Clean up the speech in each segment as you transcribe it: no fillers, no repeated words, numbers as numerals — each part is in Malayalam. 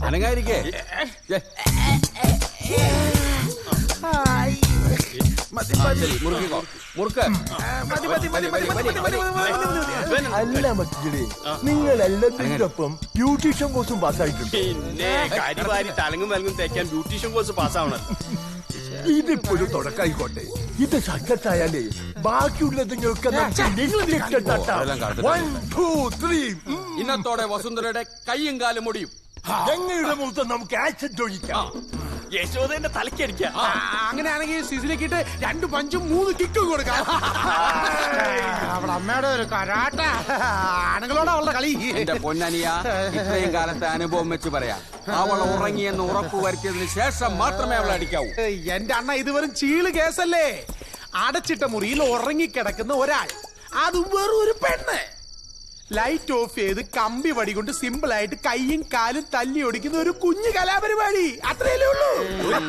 അനങ്ങായിരിക്കേ അല്ല മക്കളെ, നിങ്ങൾ എല്ലാത്തിനൊപ്പം ബ്യൂട്ടീഷ്യൻ കോഴ്സും പാസ്സായിട്ടുണ്ട്. പിന്നെ കരിവാരി തലങ്ങും വലങ്ങും തേക്കാൻ ബ്യൂട്ടീഷ്യൻ കോഴ്സ് പാസ്സാവണം. ഇതിപ്പോഴും തുടക്കായിക്കോട്ടെ. ഇത് സക്സസ് ആയാലേ ബാക്കിയുള്ളതിനൊക്കെ ഇന്നത്തോടെ വസുന്ധരയുടെ കയ്യും കാലും മുടിയും. ഞങ്ങളുടെ മുഖത്ത് നമുക്ക് ആക്സിഡന്റ് ഒഴിക്കാം. യശോദന്റെ തലക്കടിക്കാം. അങ്ങനെയാണെങ്കിൽ സിസിലിക്കിട്ട് 2 പഞ്ചും 3 കിക്കും കൊടുക്കാം. അവളെ അമ്മയുടെ ഒരു കരാട്ട ആണുങ്ങളോട് അവളുടെ കളി. എന്റെ പൊന്നനിയ, ഇത്രയും കാലത്തെ അനുഭവം വെച്ച് പറയാം, അവൾ ഉറങ്ങിയെന്ന് ഉറപ്പ് വരുത്തിയതിന് ശേഷം മാത്രമേ അവളെ അടിക്കാവൂ. എന്റെ അണ്ണ ഇത് വെറും ചീള് കേസല്ലേ. അടച്ചിട്ട മുറിയിൽ ഉറങ്ങിക്കിടക്കുന്ന ഒരാൾ, അത് വെറും ഒരു പെണ്ണ്. ലൈറ്റ് ഓഫ് ചെയ്ത് കമ്പി വടി കൊണ്ട് സിമ്പിൾ ആയിട്ട് കൈയും കാലും തല്ലി ഒടിക്കുന്ന ഒരു കുഞ്ഞു കലാപരിപാടി. അത്രയല്ലേ ഉള്ളൂ.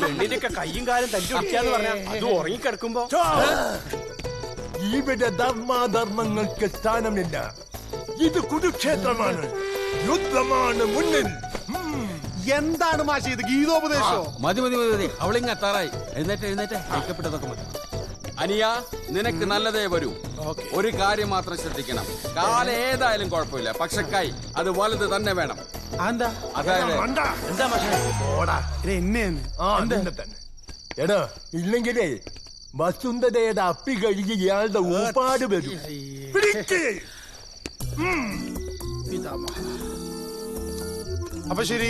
പെണ്ണിന്റെയൊക്കെ കൈയും കാലും തല്ലി ഒടിക്കാന്ന് പറഞ്ഞാൽ അത് ഉറങ്ങിക്കിടക്കുമ്പോ ഇവിടെ ധർമാധർമ്മങ്ങൾക്ക് സ്ഥാനമില്ല. ഇത് കുരുക്ഷേത്രമാണ്, യുദ്ധമാണ് മുന്നിൽ. എന്താണ് മാഷി ഇത് ഗീതോപദേശോ? മതി മതി മതി, അവളിങ്ങ എത്താറായി. എഴുന്നേറ്റ് ഐക്യപ്പെട്ടതൊക്കെ മതി. അനിയ, നിനക്ക് നല്ലതേ വരൂ. ഒരു കാര്യം മാത്രം ശ്രദ്ധിക്കണം, കാല ഏതായാലും കുഴപ്പമില്ല, പക്ഷെ കൈ അത് വലുത് തന്നെ വേണം. അതായത് എടാ, ഇല്ലെങ്കിലേ വസുന്ധരയുടെ അപ്പി കഴുകി ഇയാളുടെ ഊപ്പാട് വരും. അപ്പൊ ശരി,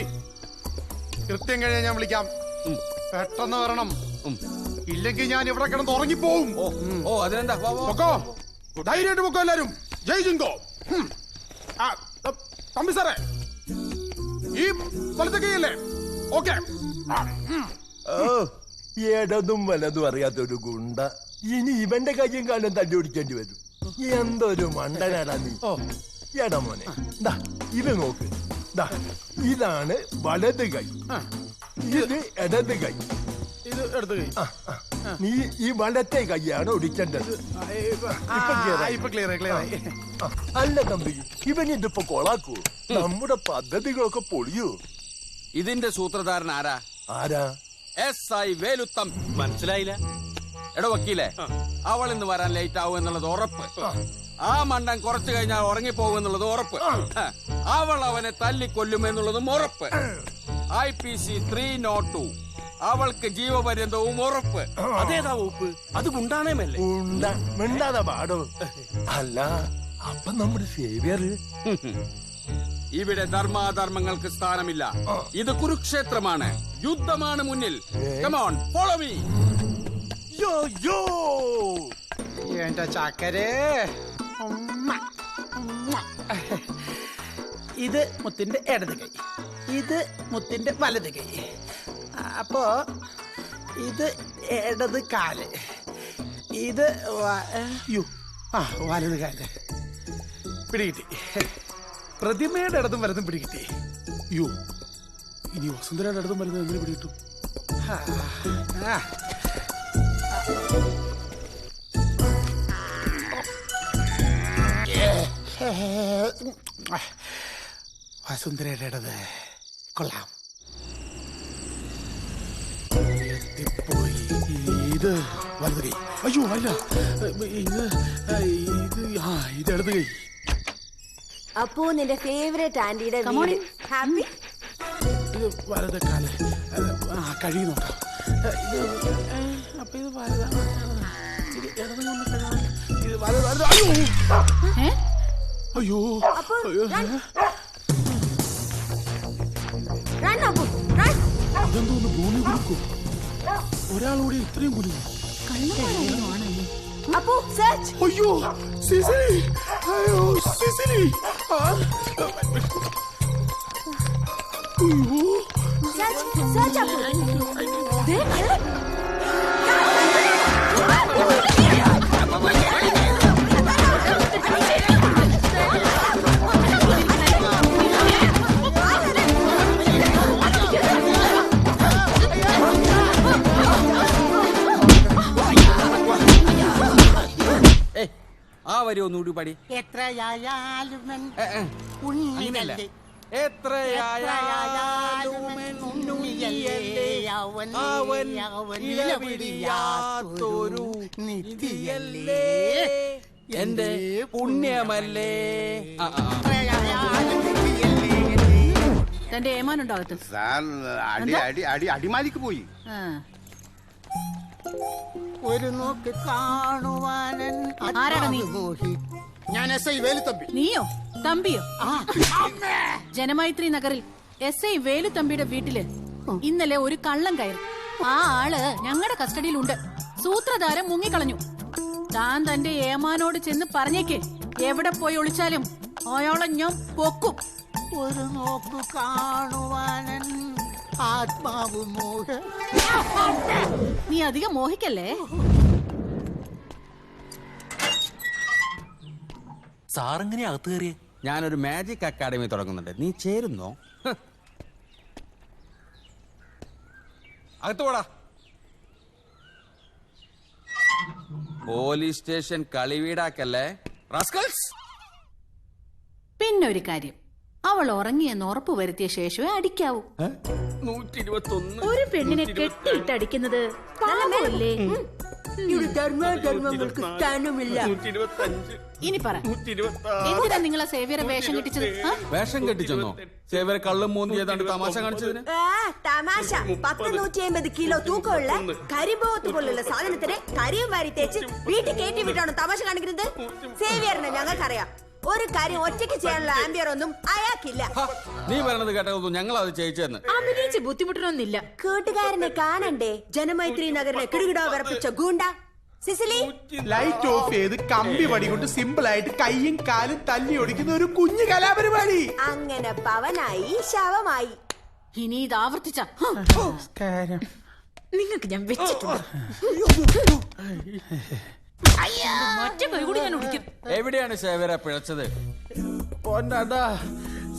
കൃത്യം കഴിഞ്ഞാൽ ഞാൻ വിളിക്കാം. പെട്ടെന്ന് വരണം, ഇല്ലെങ്കിൽ ഞാൻ ഇവിടെ കിടന്ന് ഉറങ്ങിപ്പോവും. ഓ അതിനെന്താ, പൊക്കോ, ധൈര്യമായിട്ട് പൊക്കോ എല്ലാരും. ജയ് ജിങ്കോ. തമ്പി സാറേ, ഈ വലത്തെ കൈയല്ലേ? ഓക്കെ. ഇടതും വലതും അറിയാത്തൊരു ഗുണ്ട ഇനി ഇവന്റെ കയ്യും കാലം തല്ലി ഓടിക്കേണ്ടി വരും. എന്തൊരു മണ്ടനാടാ നീ. എടാ മോനെ, ഇത് നോക്ക്. ഇതാണ് വലത് കൈ, ഇത് ഇടത് കൈ. ഇത് എടുത്ത് കൈ. നീ ഈ വലത്തെ കൈയാണ് ഒടിക്കേണ്ടത്. അല്ല തമ്പി, ഇവൻ ഇതിപ്പോ കൊളാക്കൂ. നമ്മുടെ പദ്ധതികളൊക്കെ പൊളിയൂ. ഇതിന്റെ സൂത്രധാരൻ ആരാ? SI വേലുത്തം. മനസ്സിലായില്ല. എടോ വക്കീലേ, അവൾ ഇന്ന് വരാൻ ലേറ്റ് ആവും എന്നുള്ളത് ഉറപ്പ്. ആ മണ്ടൻ കുറച്ചു കഴിഞ്ഞാൽ ഉറങ്ങിപ്പോകും എന്നുള്ളത് ഉറപ്പ്. അവൾ അവനെ തല്ലിക്കൊല്ലുമെന്നുള്ളതും ഉറപ്പ്. IPC 302 അവൾക്ക് ജീവപര്യന്തവും ഉറപ്പ്. അതേതാ വകുപ്പ്? അത് ഗുണ്ടാണേമല്ലേ? മിണ്ടാതെ പാടോ. അല്ല, അപ്പൊ നമ്മുടെ സേവിയർ. ഇവിടെ ധർമാധർമ്മങ്ങൾക്ക് സ്ഥാനമില്ല. ഇത് കുരുക്ഷേത്രമാണ്, യുദ്ധമാണ് മുന്നിൽ. Come on, follow me. എന്റെ ചക്കരേ. ഇത് മുത്തിന്റെ ഇടത് കൈ, ഇത് മുത്തിന്റെ വലത് കൈ. അപ്പോ ഇത് ഇടത് കാല്, ഇത് വലത് കാല്. പിടികിട്ടി. പ്രതിമയുടെ ഇടതും വലതും പിടികിട്ടി. ഇനി വസുന്ധരയുടെ ഇടതും വലതും എങ്ങനെ പിടികിട്ടും? വസുന്ധരയുടെ ഇടത് കൊള്ളാം. പോയി. ഇത് വലത് കൈ. അയ്യോ അല്ല, ഇത് ഇടത് കൈ. അപ്പോ നിന്റെ ഫേവറേറ്റ് ആന്റിയുടെ ഹാപ്പി. ഇത് വലത് കാല്. കഴുകി നോക്കാം. അപ്പൊ ഇത് വലതാണ്. ഇത് വലത്. അയ്യോ അതെന്തോന്ന് ഭൂമി കുലുക്കും. ഒരാളോടെ ഇത്രയും കുലുക്കും. അപ്പോ സെർച്ച്. അയ്യോ സിസിലി, അയ്യോ സിസിലി. അയ്യോ സെർച്ച് അപ്പോ. ആ വരി ഒന്നുകൂടി പാടി. എത്രയായാലും എത്രയായാലും അവൻ ഇലപിടിയാത്തൊരു നിധിയല്ലേ എന്റെ പുണ്യമല്ലേ. തന്റെ ഏമാനുണ്ടോ അകത്ത്? സാർ അടിമാലിക്ക് പോയി. ഒരു നോക്ക് കാണുവാനൻ ആരാടാ നീ? ഞാൻ എസ് ഐ വേലുത്തമ്പി. നീയോ? തമ്പിയോ? ജനമൈത്രി നഗറിൽ SI വേലുത്തമ്പിയുടെ വീട്ടില് ഇന്നലെ ഒരു കള്ളം കയറി. ആ ആള് ഞങ്ങളുടെ കസ്റ്റഡിയിലുണ്ട്. സൂത്രധാരൻ മുങ്ങിക്കളഞ്ഞു. താൻ തന്റെ ഏമാനോട് ചെന്ന് പറഞ്ഞേക്ക്, എവിടെ പോയി ഒളിച്ചാലും അയാളെ ഞാൻ പൊക്കും. ഒരു നോക്ക് കാണുവാനൻ ആത്മാവ് മോഹ. നീ അധികം മോഹിക്കല്ലേ. സാറെങ്ങനെയാ അകത്ത് കയറിയേ? ഞാനൊരു മാജിക് അക്കാഡമി തുടങ്ങുന്നുണ്ട്, നീ ചേരുന്നോ? അകത്ത് പോടാ. പോലീസ് സ്റ്റേഷൻ കളിവീടാക്കല്ലേ റാസ്കൽസ്. പിന്നെ ഒരു കാര്യം, അവൾ ഉറങ്ങിയെന്ന് ഉറപ്പ് വരുത്തിയ ശേഷമേ അടിക്കാവൂ. 121. ഒരു പെണ്ണിനെ കെട്ടിയിട്ട് അടിക്കുന്നത് പാപമല്ലേ? ഇവിടെ ധർമ്മങ്ങൾക്ക് സ്ഥാനമില്ല. 125. ഇനി പറ, എന്തിനാ നിങ്ങളെ സേവിയറെ വേഷം കെട്ടിച്ചത്? ആ? വേഷം കെട്ടിച്ചെന്നോ? സേവരെ കള്ളും മൂന്തി ഏതാണ്ട് തമാശ കാണിച്ചതിന്. തമാശ. 150 കിലോ തൂക്കമുള്ള കരിമ്പോത്ത് പോലുള്ള സാധനത്തിന് കരിയും വാരി തേച്ച് വീട്ടിൽ കയറ്റി വിട്ടാണോ തമാശ കാണിക്കുന്നത്? സേവിയറിനെ ഞങ്ങൾക്കറിയാം. ഒരു കാര്യം ഒറ്റയ്ക്ക് ചെയ്യാനുള്ള ആംബിയർ ഒന്നും അയാൾക്കില്ല. നീ പറയണത് കേട്ടതൊന്നും ഞങ്ങൾ അത് ചെയ്യിച്ചെന്ന്. അഭിനയിച്ച് ബുദ്ധിമുട്ടണമെന്നില്ല. കൂട്ടുകാരനെ കാണണ്ടേ? ജനമൈത്രി നഗറിനെ കിടുകിടോ വിറപ്പിച്ച ഗൂണ്ട സിസിലി. ലൈറ്റ് ഓഫ് ചെയ്ത് കമ്പി വടി കൊണ്ട് സിമ്പിൾ ആയിട്ട് കൈയും കാലും തല്ലി ഒടിക്കുന്ന ഒരു കുഞ്ഞു കലാപരിപാടി. അങ്ങനെ പവനായി ശവമായി. ഇനി ഇത് ആവർത്തിച്ച നിങ്ങൾക്ക് ഞാൻ വെച്ചിട്ടുണ്ട്. മറ്റേ കൈ കൂടി ഞാൻ ഒടിക്കും. എവിടെയാണ് സേവര പിഴച്ചത്? പൊന്നാണ്ടാ,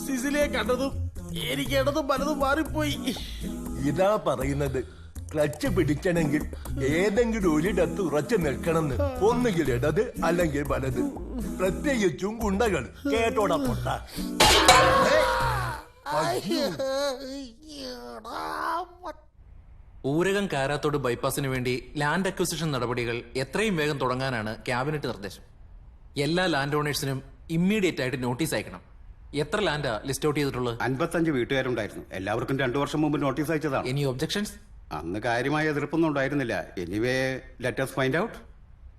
സിസിലിയെ കണ്ടതും എനിക്ക് ഇടതും പലതും മാറിപ്പോയി. ഇതാ പറയുന്നത്, ക്ലച്ച് പിടിക്കണമെങ്കിൽ ഏതെങ്കിലും ഒരിടത്ത് ഉറച്ചു നിൽക്കണമെന്ന്. ഒന്നുകിൽ ഇടത് അല്ലെങ്കിൽ വലത്. പ്രത്യേകിച്ചും ഗുണ്ടകൾ. കേട്ടോടാ പൊട്ട. ഊരകം കാരാത്തോട് ബൈപ്പാസിന് വേണ്ടി ലാൻഡ് അക്വിസിഷൻ നടപടികൾ എത്രയും വേഗം തുടങ്ങാനാണ് ക്യാബിനറ്റ് നിർദ്ദേശം. എല്ലാ ലാൻഡ് ഓണേഴ്സിനും ഇമ്മീഡിയറ്റ് ആയിട്ട് നോട്ടീസ് അയക്കണം. എത്ര ലാൻഡാ ലിസ്റ്റ് ഔട്ട് ചെയ്തിട്ടുള്ളത്? 55 വീട്ടുകാരുണ്ടായിരുന്നു. എല്ലാവർക്കും 2 വർഷം മുമ്പ് നോട്ടീസ് അയച്ചതാണ്. Any objections? അന്ന് കാര്യമായ എതിർപ്പൊന്നും ഉണ്ടായിരുന്നില്ല. Anyway let us find out.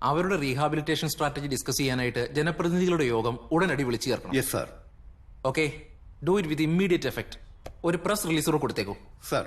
അവരുടെ റീഹാബിലിറ്റേഷൻ സ്ട്രാറ്റജി ഡിസ്കസ് ചെയ്യാനായിട്ട് ജനപ്രതിനിധികളുടെ യോഗം ഉടനടി വിളിച്ചു ചേർക്കണം. Yes sir. Okay, do it with immediate effect. ഒരു പ്രസ് റിലീസോട് കൊടുത്തേക്കൂ. സർ.